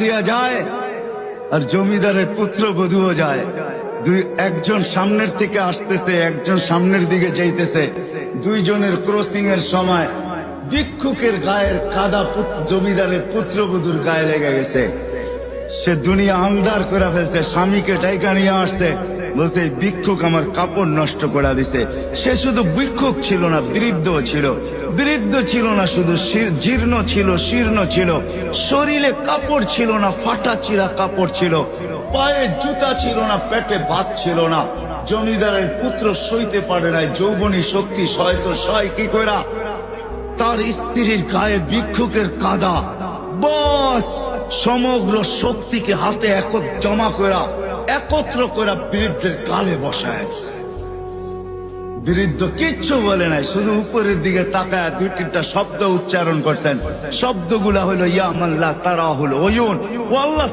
দিয়া যায় আর জমিদারের পুত্রবধূও যায়। একজন সামনের থেকে আসতেছে, একজন সামনের দিকে যাইতেছে। দুইজনের ক্রসিং এর সময় ভিক্ষুকের গায়ের কাদা জমিদারের পুত্রবধূর গায়ে লেগে গেছে। সে দুনিয়া আন্ধার করে ফেলছে, স্বামীকে ডাইকা নিয়ে আসছে, বলছে ভিক্ষুক আমার কাপড় নষ্ট করে দিছে। সে শুধু ভিক্ষুক ছিল না, বৃদ্ধ ছিল। বৃদ্ধ ছিল না শুধু, জীর্ণ ছিল, শীর্ণ ছিল। শরীরে কাপড় ছিল না, ফাটা চিরা কাপড় ছিল। পায়ে জুতা ছিল না, পেটে ভাত ছিল না। জমিদারের পুত্র সইতে পারে নাই, যৌবনী শক্তি সয়তো সয় কি কইরা তার স্ত্রীর গায়ে ভিক্ষুকের কাদা, বস সমগ্র শক্তিকে হাতে জমা করা একত্র করে বৃদ্ধের গালে বসায়। বৃদ্ধ কিচ্ছু বলে নাই, শুধু উপরের দিকে তাকায় দুই তিনটা শব্দ উচ্চারণ করছেন। শব্দগুলা হলো ইয়া মাল্লা তারা হলো ওয়ুন, ও আল্লাহ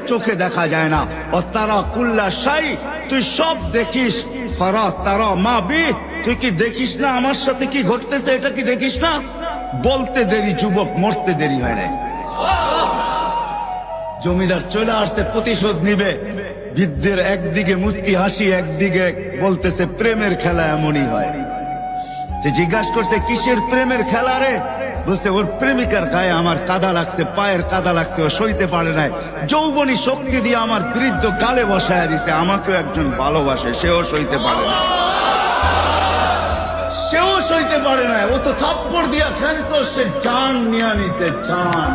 চোখে দেখা যায় না। ও তারা কুল্লা শাই, তুই সব দেখিস। ফারা তারা মা বি, তুই কি দেখিস না আমার সাথে কি ঘটতেছে, এটা কি দেখিস না? বলতে দেরি যুবক, মরতে দেরি হয় নাই। জমিদার চলে আসছে, প্রতিশোধ নিবে। বৃদ্ধের একদিকে মুস্কি হাসি, একদিকে বলতেছে প্রেমের খেলা এমনই হয়। জিজ্ঞাসা করছে কিসের প্রেমের খেলা রে? বলছে ওর প্রেমিকার গায়ে আমার কাদা লাগছে, পায়ের কাদা লাগছে, ও সইতে পারে নাই। যৌবনী শক্তি দিয়ে আমার বৃদ্ধ গালে বসায় দিছে। আমাকেও একজন ভালোবাসে, সেও সইতে পারে না, সেও সইতে পারে না। ও তো থাপ্পড় দিয়া খেলতো, সে জান নিয়ে নিছে, জান।